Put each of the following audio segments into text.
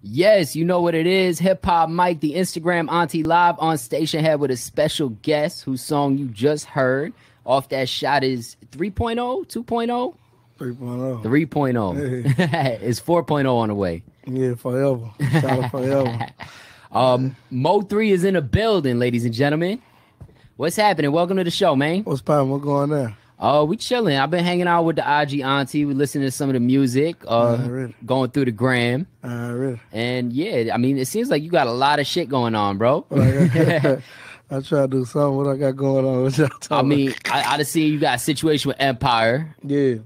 Yes, you know what it is. Hip Hop Mike, the Instagram auntie, live on Station Head with a special guest whose song you just heard. Off that shot is 3.0, 2.0? 3.0. 3.0. It's 4.0 on the way. Yeah, forever. Shout out forever. Mo 3 is in the building, ladies and gentlemen. What's happening? Welcome to the show, man. What's poppin'? What going there? We chilling. I've been hanging out with the IG auntie. We listening to some of the music. Going through the gram. Really? And yeah, I mean, it seems like you got a lot of shit going on, bro. I try to do something. What I got going on with y'all talking. I mean, I just see you got a situation with Empire. Yeah.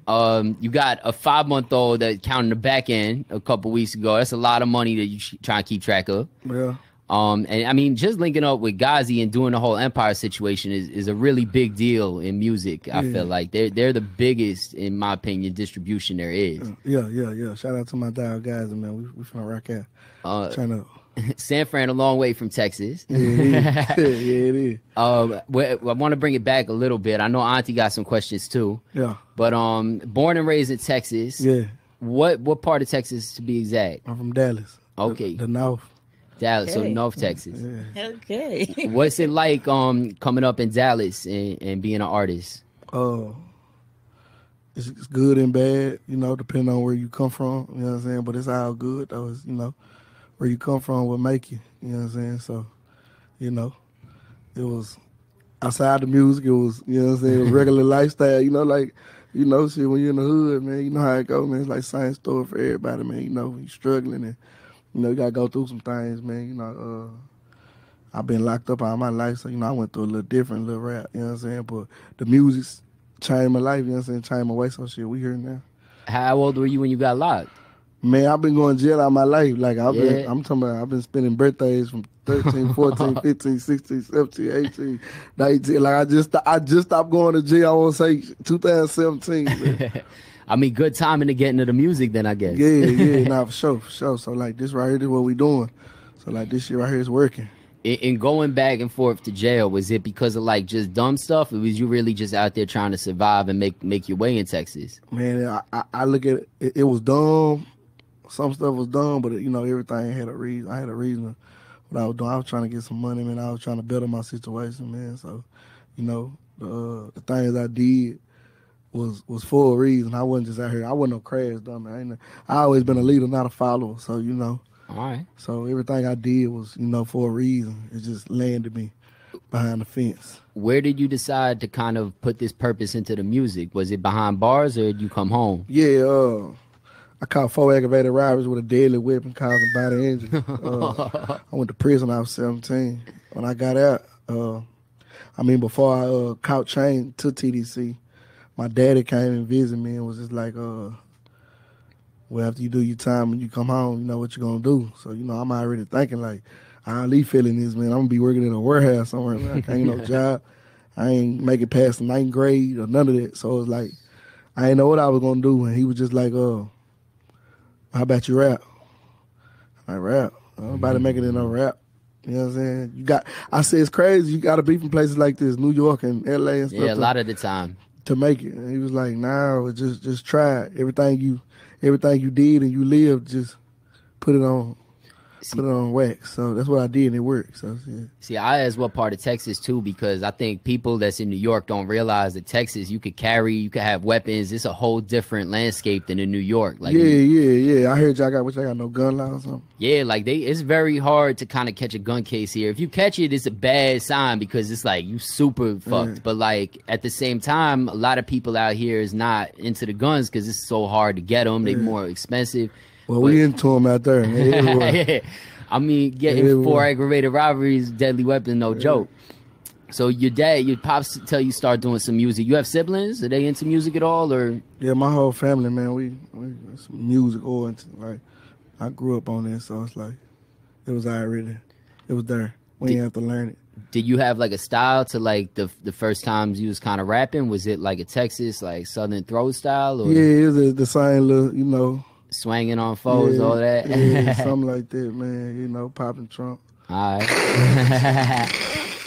You got a 5-month-old that counting the back end a couple weeks ago. That's a lot of money that you trying to keep track of. Yeah. And I mean, just linking up with Ghazi and doing the whole Empire situation is a really big deal in music. I feel like they're the biggest, in my opinion, distribution there is. Yeah. Shout out to my dog Ghazi, man. We from rock out. Trying to. San Fran, a long way from Texas. Yeah, it is. I want to bring it back a little bit. I know Auntie got some questions too. Yeah. But born and raised in Texas. Yeah. What part of Texas to be exact? I'm from Dallas. Okay. The North. Dallas, so North Texas. Yeah. Okay. What's it like coming up in Dallas and being an artist? It's good and bad, depending on where you come from. You know what I'm saying? But it's all good though. It's, where you come from will make you. You know what I'm saying? So, it was outside the music. It was, it was regular lifestyle. Shit, when you're in the hood, man, you know how it go, man. It's like same story for everybody, man. You're struggling and, you gotta go through some things, man. I've been locked up all my life, so, I went through a little different little rap, you know what I'm saying? But the music's changed my life, you know what I'm saying? Changed my way, so shit, we here now. How old were you when you got locked? Man, I've been going to jail all my life. Like, I'm talking about, I've been spending birthdays from 13, 14, 15, 16, 17, 18, 19. Like, I just stopped going to jail, I want to say 2017. Man. I mean, good timing to get into the music then, I guess. Yeah, nah, for sure. So, like, this right here, this is what we doing. So, like, this shit right here is working. In going back and forth to jail, was it because of, like, just dumb stuff, or was you really just out there trying to survive and make your way in Texas? Man, I look at it, it was dumb. Some stuff was dumb, but, everything had a reason. I had a reason what I was doing. I was trying to get some money, man. I was trying to better my situation, man. So, the things I did was for a reason. I wasn't just out here. I wasn't no crash dummy. I always been a leader, not a follower. So, All right. So everything I did was, for a reason. It just landed me behind the fence. Where did you decide to kind of put this purpose into the music? Was it behind bars or did you come home? Yeah, I caught 4 aggravated robberies with a deadly weapon causing body injury. I went to prison when I was 17. When I got out, before I caught chain to TDC, my daddy came and visited me and was just like, well, after you do your time and you come home, you know what you're going to do. So, I'm already thinking, like, I leave feeling this, man. I'm going to be working in a warehouse somewhere. Man. I ain't no job. I ain't make it past the 9th grade or none of that. So, it's like, I ain't know what I was going to do. And he was just like, how about you rap? I rap. Nobody making it no rap. You know what I'm saying? I say it's crazy. You got to be from places like this, New York and LA and stuff. Yeah, a lot of the time. To make it. And he was like, nah, just try it. Everything you did and you lived, just put it on wax. So that's what I did and it worked. So yeah. See, I asked what part of Texas too, because I think people that's in New York don't realize that Texas, you could have weapons. It's a whole different landscape than in New York. Like, yeah. I heard y'all got no gun law or something. Yeah, like it's very hard to kind of catch a gun case here. If you catch it, it's a bad sign because it's like you super fucked. But like at the same time, a lot of people out here is not into the guns because it's so hard to get them. They're more expensive. Well, we into them out there. Yeah. I mean, getting 4 aggravated robberies, deadly weapon, no joke. So your pops tell you start doing some music. You have siblings? Are they into music at all, or? Yeah, my whole family, man. We some music oriented. Like I grew up on this, so it's like it was there. We didn't have to learn it. Did you have like a style to like the first times you was kind of rapping? Was it like a Texas like Southern throw style? Or? Yeah, it was the same little, swanging on foes, all that. Yeah, something like that, man. Popping trunk. All right.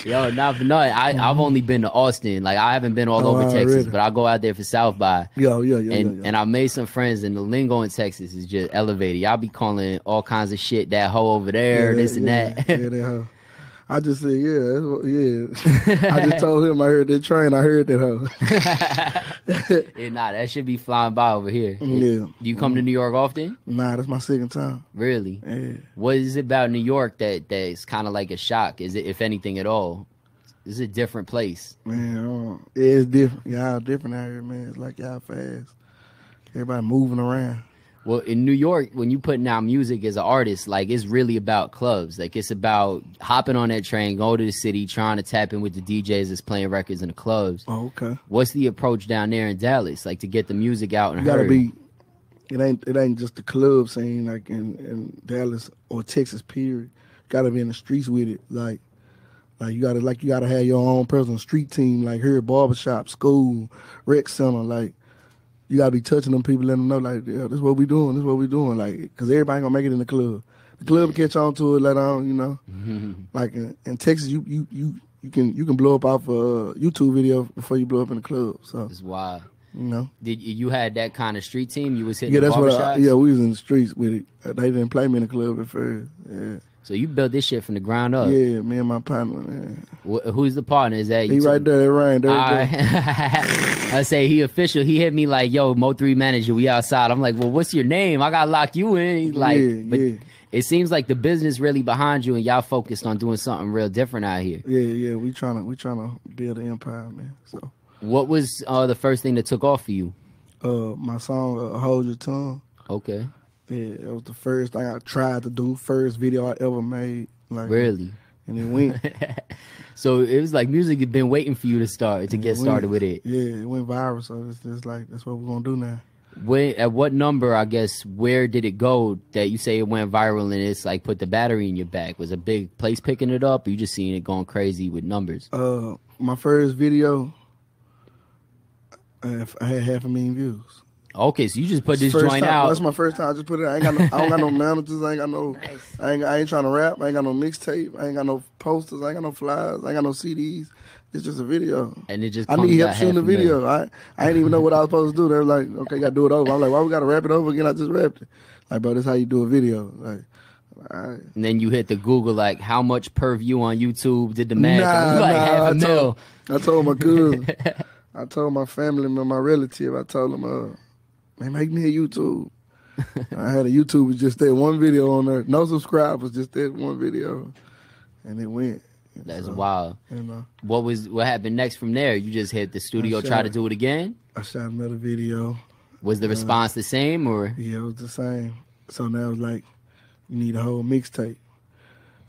Yo, not for nothing. I've only been to Austin. Like I haven't been all over Texas, really? but I go out there for South by. Yeah. And I made some friends, and the lingo in Texas is just elevated. Y'all be calling all kinds of shit that hoe over there, this and that. Yeah, that hoe. I just said, I just told him I heard that train. I heard that hoe. Yeah, nah, that should be flying by over here. Yeah. Do you come to New York often? Nah, that's my second time. Really? Yeah. What is it about New York that's kind of like a shock? Is it, if anything at all? Is it a different place? Man, it's different. Y'all different out here, man. It's like y'all fast. Everybody moving around. Well, in New York, when you putting out music as an artist, like it's really about clubs. Like it's about hopping on that train, go to the city, trying to tap in with the DJs that's playing records in the clubs. Oh, okay. What's the approach down there in Dallas, like to get the music out and you gotta heard? be. It ain't just the club scene like in Dallas or Texas. Period. You gotta be in the streets with it. Like you gotta have your own personal street team. Like here, barbershop, school, rec center. Like you gotta be touching them people, letting them know like, yeah, this is what we doing. This is what we doing. Like, cause everybody ain't gonna make it in the club. The club will catch on to it later on. You know, like in Texas, you can blow up off a YouTube video before you blow up in the club. So It's wild. you know. Did you had that kind of street team? You was hitting Yeah, the that's what. barbershops? We was in the streets with it. They didn't play me in the club at first. Yeah, So you built this shit from the ground up. yeah. Me and my partner, man. Who's the partner? Is that He you? right there. That rain. There. All It right. I say he official. He hit me like, "Yo, Mo3 manager, we outside." I'm like, "Well, what's your name? I gotta lock you in." He's like, but yeah. it seems like the business really behind you, and y'all focused on doing something real different out here. Yeah. We trying to build an empire, man. So, What was the first thing that took off for you? my song "Hold Your Tongue." Okay, Yeah, it was the first thing I tried to do. First video I ever made. Like, really. and it went. So it was like music had been waiting for you to get started with it. Yeah, it went viral. So it's just like that's what we're gonna do now. At what number, I guess, where did it go that you say it went viral and it's like put the battery in your back? Was a big place picking it up, or you just seeing it going crazy with numbers? My first video, I had 500,000 views. Okay, so you just put this First joint time, out. That's my first time. I just put it. I don't got no managers. I ain't got no. I ain't trying to rap. I ain't got no mixtape. I ain't got no posters. I ain't got no flyers. I ain't got no CDs. It's just a video. And it just I comes need out help shooting the 500,000. video. I didn't even know what I was supposed to do. They were like, okay, you gotta do it over. I'm like, why we gotta rap it over again? I just rapped it. Like, bro, this how you do a video. Like, all right. And then you hit the Google, like, how much per view on YouTube did the math? It was like half a mil. I told my cousin. I told my family, my relative. I told them, man, make me a YouTube. I had a YouTube with just that one video on there. No subscribers, just that one video. And it went. And That's so, wild. You know, What happened next from there? You just hit the studio, try to do it again? I shot another video. Was the response the same, or? Yeah, it was the same. So now it's like, you need a whole mixtape.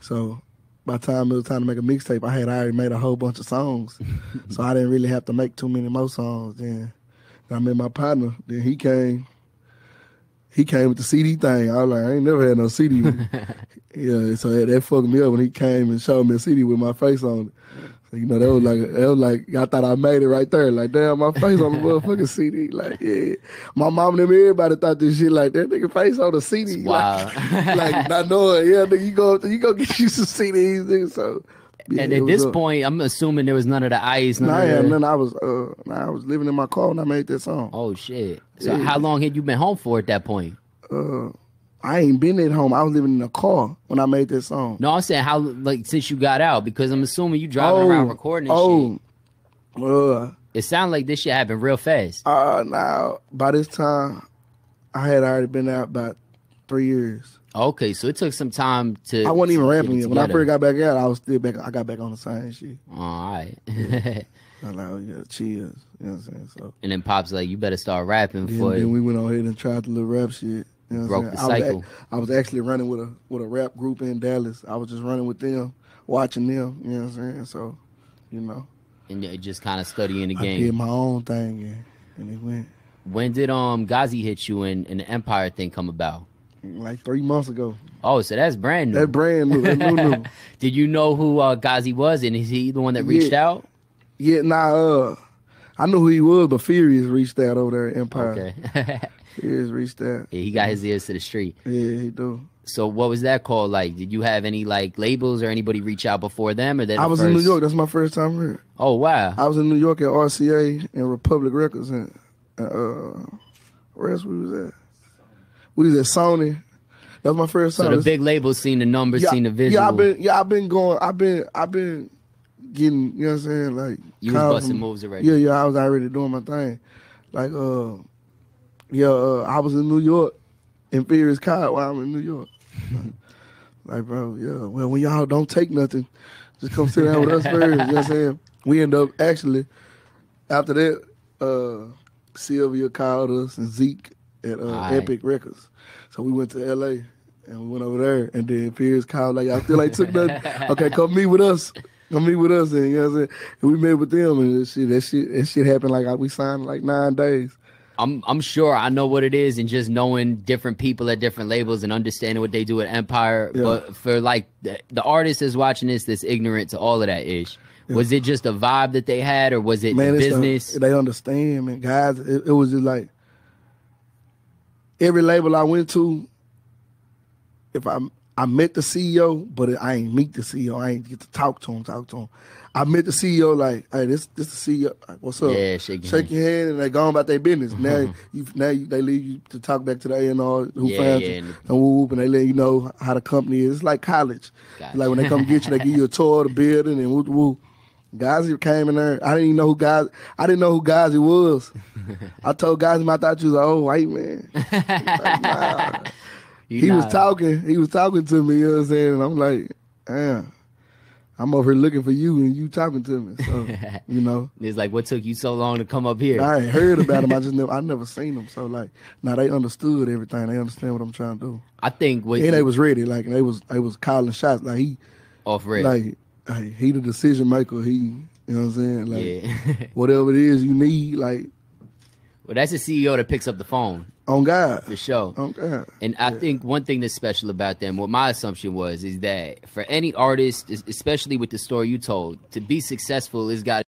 So by the time it was time to make a mixtape, I had already made a whole bunch of songs. So I didn't really have to make too many more songs. Then I met my partner. Then he came with the CD thing. I was like, I ain't never had no CD. Yeah, so that fucked me up when he came and showed me a CD with my face on it. So, you know, that was like, I thought I made it right there. Like, damn, my face on the motherfucking CD. Like, yeah. My mom and them, everybody thought this shit like, that nigga face on the CD. Wow. Like not knowing, yeah, nigga, you go get you some CDs, nigga. So, yeah, And at this point, I'm assuming there was none of the ice. I was living in my car when I made that song. Oh, shit. So Yeah. how long had you been home for at that point? I ain't been at home. I was living in a car when I made that song. No, I'm saying how, like, since you got out, because I'm assuming you driving around recording and shit. It sounded like this shit happened real fast. Now, by this time, I had already been out about 3 years. Okay, so it took some time to. I wasn't even to get rapping it yet. When I together. first got back out, I was still back. I got back on the same shit. All right. I was like, oh, yeah, cheers. You know what I'm saying? So And then Pop's like, you better start rapping then, for it. then we went on ahead and tried the little rap shit. You know what Broke I'm the saying? cycle. I was actually running with a rap group in Dallas. I was just running with them, watching them. You know what I'm saying? So, you know, And you're just kind of studying the I game. did my own thing, and it went When did Ghazi hit you and the Empire thing come about? like 3 months ago. Oh, so that's brand new. That brand new, that new. Did you know who Ghazi was, and is he the one that reached out? Yeah, I knew who he was, but Furious reached out over there at Empire. Okay. Furious reached out. Yeah, he got his ears to the street. Yeah, he do. So what was that called? Like, did you have any like labels or anybody reach out before them? Or I was in New York. That's my first time here. Oh wow! I was in New York at RCA and Republic Records and where else we was at? We was at Sony. That was my first time. So the big labels seen the numbers, seen the visual. I've been going. I've been getting. You know what I'm saying? Like you was busting moves already. Yeah, I was already doing my thing. Like I was in New York in Furious Car while I'm in New York. Like, bro, yeah. Well, when y'all don't take nothing, just come sit down with us first. You know what I'm saying? We end up actually after that. Sylvia called us and Zeke at Epic Records. So we went to LA and we went over there and then Pierce called like, I still ain't took nothing. Okay, come meet with us. Come meet with us. And you know what I'm saying? And we met with them and that shit happened like we signed in like 9 days. I'm sure I know what it is and just knowing different people at different labels and understanding what they do at Empire. Yeah. But for like the artist that's watching this that's ignorant to all of that ish. Yeah. Was it just a vibe that they had, or was it business? They understand, man. Guys, it was just like every label I went to, if I met the CEO, but I ain't meet the CEO. I ain't get to talk to him. I met the CEO like, hey, this the CEO. Like, what's up? Yeah, shake your hand, and they gone about their business. Now they leave you to talk back to the A&R who found you and whoop, and they let you know how the company is. It's like college. Gotcha. Like when they come get you, they give you a tour of the building and whoop whoop. Gazi came in there. I didn't even know who Gazi was. I told Gazi I thought you was an old white man. Like, nah. He was talking to me, you know what I'm saying? And I'm like, damn, I'm over here looking for you and you talking to me. So, you know. It's like, what took you so long to come up here? I ain't heard about him. I never seen him. So like, now they understood everything. They understand what I'm trying to do. I think they was ready. Like they was calling shots. Like he off red. Like he the decision maker. You know what I'm saying? Like, whatever it is you need, like. Well, that's a CEO that picks up the phone. On God. For sure. On God. And I think one thing that's special about them, what my assumption was, is that for any artist, especially with the story you told, to be successful, it's got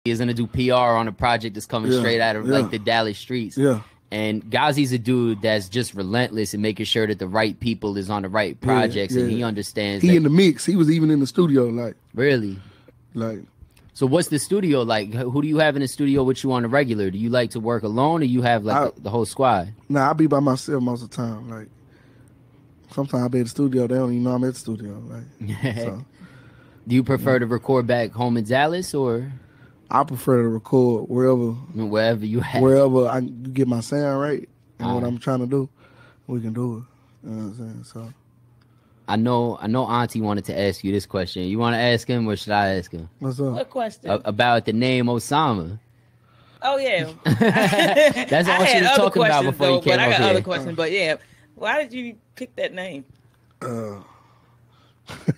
is going to do PR on a project that's coming straight out of like the Dallas streets. Yeah. And Gazi's a dude that's just relentless in making sure that the right people is on the right projects, and he understands. He in the mix. He was even in the studio, like. Really? Like. So what's the studio like? Who do you have in the studio with you on the regular? Do you like to work alone, or you have like the whole squad? Nah, I be by myself most of the time. Like, sometimes I be at the studio. They don't even know I'm at the studio. Like, so. Do you prefer to record back home in Dallas, or? I prefer to record wherever you have. Wherever I get my sound right and what I'm trying to do, we can do it. You know what I'm saying? So. I know Auntie wanted to ask you this question. You want to ask him, or should I ask him? What's up? What question? About the name Osama. Oh, yeah. That's all she was talking about before you came up here. I got other questions, but yeah. Why did you pick that name?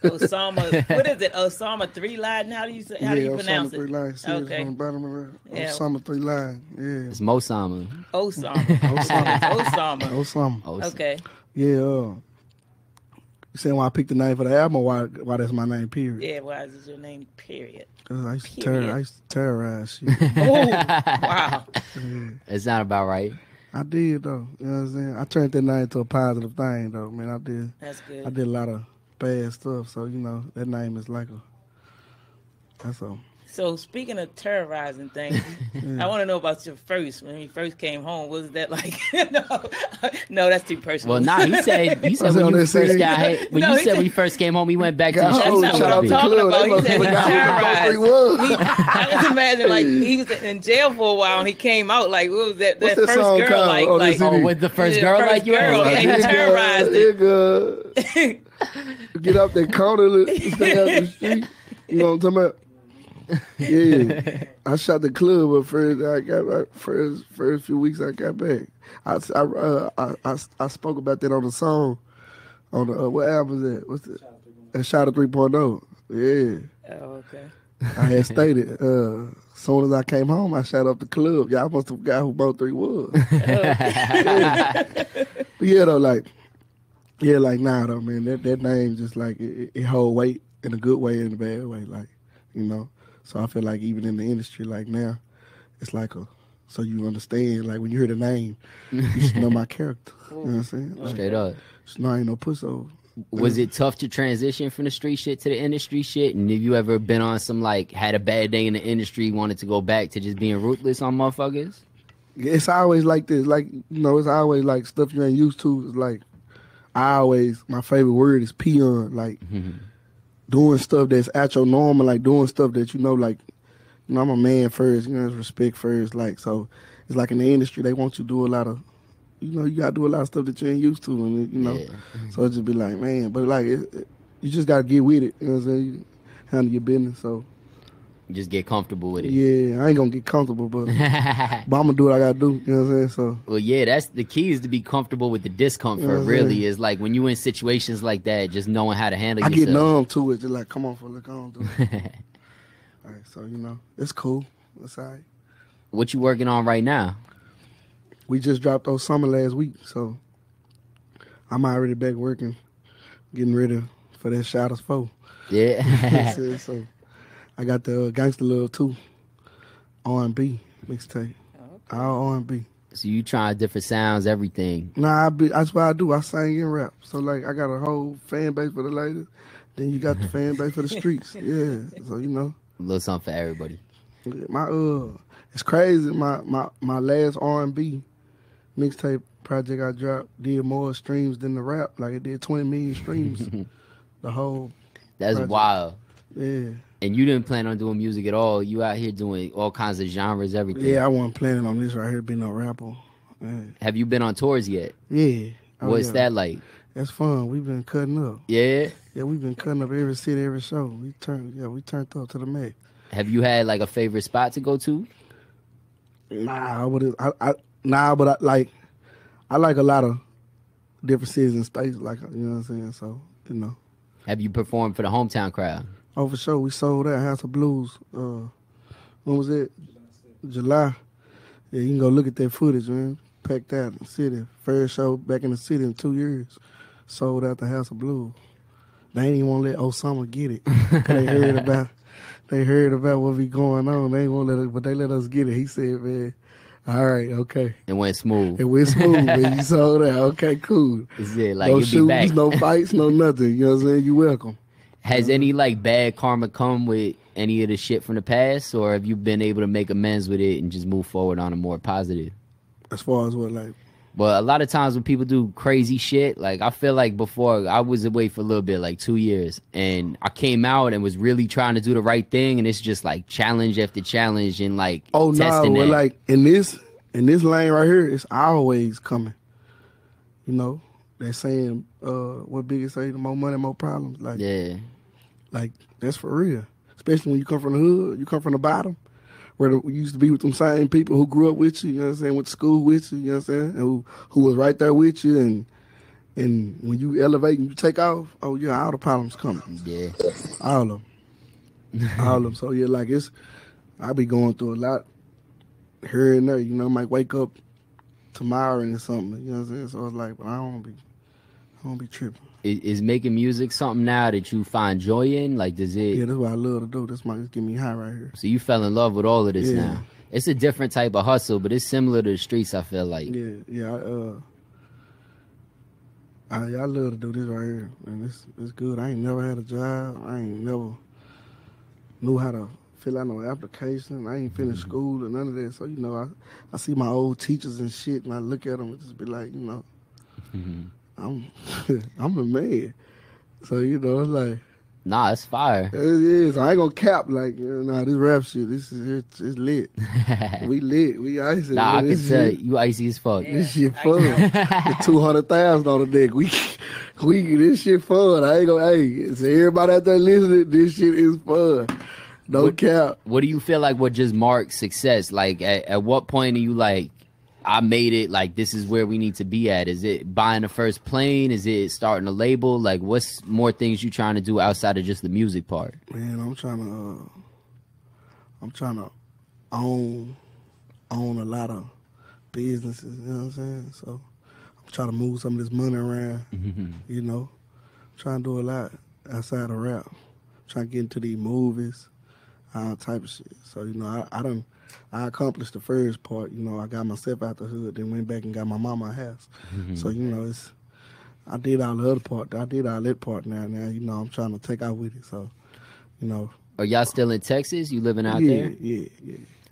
Osama, what is it? Osama 3 Line? How do you pronounce it? 3 Line. Okay. On the bottom of it. Osama 3 Line. Yeah. It's Mosama. Osama. Okay. Yeah. You saying why I picked the name for the album, or why that's my name, period? Yeah, why is this your name, period? Because I used to terrorize shit. Oh, wow. Yeah. It's not about right. I did, though. You know what I'm saying? I turned that name into a positive thing, though, man. I did. That's good. I did a lot of bad stuff, so, you know, that name is like that's all. So speaking of terrorizing things, I want to know about your first. When you first came home, what was that like? No, that's too personal. Well, nah, he said when you first got hit, when you said when you first came home, he went back to the streets. That's not what I'm talking about. He said he terrorized. I just imagine like he was in jail for a while and he came out like, what was that first girl like? Oh, with the first girl like you? Yeah, he terrorized it. Get up that corner, stay out the street. You know what I'm talking about? Yeah, I shot the club at first. I got back first few weeks I got back. I spoke about that on the song on the what album is that? What's it? Shot a 3.0. Yeah. Oh, okay. I had stated. As soon as I came home, I shot up the club. Y'all must have forgot who Boat 3 was. Yeah, though, like nah, though, man. That name just like it hold weight in a good way and a bad way, like, you know. So I feel like even in the industry, like now, it's like a so you understand. Like when you hear the name, you should know my character. You know what I'm saying? Like, Straight up. No, I ain't no pushover. Was it tough to transition from the street shit to the industry shit? And have you ever been on some like had a bad day in the industry, wanted to go back to just being ruthless on motherfuckers? It's always like this. Like, you know, it's always like stuff you ain't used to. It's like my favorite word is peon. Like doing stuff that's at your normal, like doing stuff that you know, like, you know, I'm a man first, you know, it's respect first. Like, so it's like in the industry, they want you to do a lot of, you know, you got to do a lot of stuff that you ain't used to, and you know, so it just be like, man, but like, you just got to get with it, you know what I'm saying? You handle your business, so. Just get comfortable with it. Yeah, I ain't gonna get comfortable, but I'm gonna do what I gotta do, you know what I'm saying? So. Well, yeah, that's the key is to be comfortable with the discomfort, you know really, is like when you in situations like that, just knowing how to handle yourself. I get numb to it, just like, come on, look on, do it. All right, so, you know, it's cool, it's all right. What you working on right now? We just dropped those summer last week, so I'm already back working, getting ready for that Shouters 4. Yeah. So I got the Gangsta Love 2 R&B mixtape, all R&B. So you trying different sounds, everything. Nah, that's what I do. I sing and rap. So like I got a whole fan base for the ladies, then you got the fan base for the streets. Yeah, so you know. A little something for everybody. It's crazy. My last R&B mixtape project I dropped did more streams than the rap. Like it did 20 million streams. The whole. That's project. Wild. Yeah. And you didn't plan on doing music at all. You out here doing all kinds of genres, everything. Yeah, I wasn't planning on this right here being no rapper. Man. Have you been on tours yet? Yeah. What's that like? That's fun. We've been cutting up. Yeah? Yeah, we've been cutting up every city, every show. We turned up to the max. Have you had like a favorite spot to go to? Nah, but I like a lot of different cities and states, like, you know what I'm saying? So, you know. Have you performed for the hometown crowd? Oh, for sure. We sold that House of Blues. When was it? July. Yeah, you can go look at that footage, man. Packed out in the city. First show back in the city in 2 years. Sold out the House of Blues. They ain't even want to let Osama get it. They heard about what be going on. They ain't want to let it, but they let us get it. He said, man, all right, okay. It went smooth. Man. You sold out. Okay, cool. Is it like no you'll shootings, be back? No fights, no nothing. You know what I'm saying? You welcome. Has any like bad karma come with any of the shit from the past, or have you been able to make amends with it and just move forward on a more positive? As far as what, like? Well, a lot of times when people do crazy shit, like I feel like before I was away for a little bit, like 2 years, and I came out and was really trying to do the right thing, and it's just like challenge after challenge and like testing well, like in this lane right here, it's always coming. You know, they're saying what Biggie say, the more money, more problems. Like, yeah, like that's for real. Especially when you come from the hood, you come from the bottom, where you used to be with them same people who grew up with you, you know what I'm saying, went to school with you, you know what I'm saying, and who was right there with you, and when you elevate and you take off, oh yeah, all the problems coming. Yeah. All of them. All of them. So yeah, like I be going through a lot here and there, you know, might wake up tomorrow and something, you know what I'm saying? So it's like, but I don't be tripping. Is making music something now that you find joy in? Like, does it? Yeah, that's what I love to do. This might get me high right here. So you fell in love with all of this now. It's a different type of hustle, but it's similar to the streets, I feel like. Yeah. I love to do this right here, and it's good. I ain't never had a job. I ain't never knew how to fill out no application. I ain't finished school or none of that. So, you know, I see my old teachers and shit, and I look at them and just be like, you know, I'm a man. So, you know, it's like. Nah, it's fire. It is. I ain't gonna cap like, nah, this rap shit, it's lit. We lit. We icy. Nah, I can tell you icy as fuck. Yeah, this shit fun. The 200,000 on the deck. We this shit fun. I ain't gonna, so everybody out there listening, this shit is fun. No cap. What do you feel like would just mark success? Like, at what point are you like, I made it, like, this is where we need to be at? Is it buying the first plane? Is it starting a label? Like, what's more things you trying to do outside of just the music part? Man, I'm trying to own a lot of businesses, you know what I'm saying? So I'm trying to move some of this money around, you know. I'm trying to do a lot outside of rap. I'm trying to get into these movies. all type of shit. So, you know, I accomplished the first part. You know, I got myself out the hood, then went back and got my mama a house. So, you know, I did all the other part. I did all that part now. Now, you know, I'm trying to take out with it. So, you know. Are y'all still in Texas? You living out there? Yeah.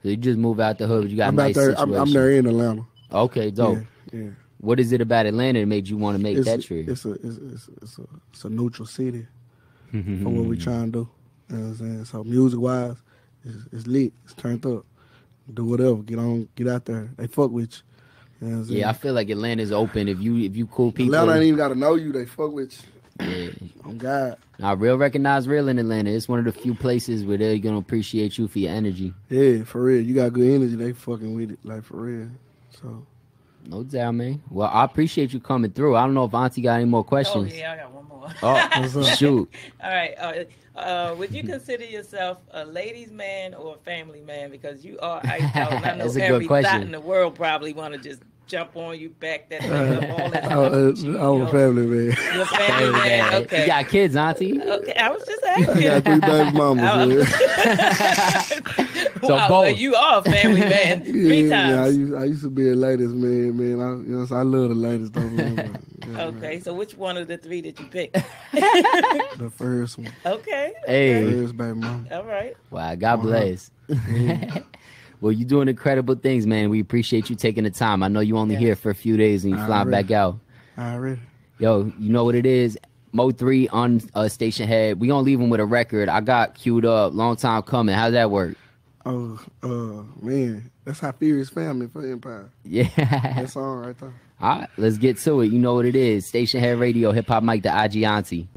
So you just moved out the hood. You got I'm a nice situation. I'm there in Atlanta. Okay, dope. Yeah. What is it about Atlanta that made you want to make that trip? It's a neutral city for what we trying to do. You know what I'm saying? So music wise, it's lit. It's turned up. Do whatever. Get out there. They fuck with you. You know what I'm saying? Yeah, I feel like Atlanta's open. If you cool people, Atlanta ain't even gotta know you. They fuck with you. Yeah. Oh God. Now, real recognize real in Atlanta. It's one of the few places where they're gonna appreciate you for your energy. Yeah, for real. You got good energy. They fucking with it, like for real. So. No doubt, man. Well, I appreciate you coming through. I don't know if Auntie got any more questions. Oh yeah, I got one more. Oh, shoot. All right. Would you consider yourself a ladies' man or a family man? Because you are. I know That's a every good question. thought in the world probably want to just jump on you, back that thing up, all that stuff. I'm a family man. You're a family man. Okay. You got kids, Auntie? Okay, I was just asking. I got 3 baby mamas. So wow, both. well, you are a family man 3 times. Yeah, I used to be a ladies man. I love the ladies. Okay, so which one of the 3 did you pick? The first one. Okay. Hey. First baby mama. All right. Wow, God bless. Well, you're doing incredible things, man. We appreciate you taking the time. I know you only here for a few days and you flying back out. Already. Yo, you know what it is? Mo3 on Station Head. We gonna leave him with a record. I got queued up. Long time coming. How's that work? Oh, man. That's how Furious Family for Empire. Yeah. That song right there. All right, let's get to it. You know what it is. Station Head Radio, Hip Hop Mike, the IG Auntie.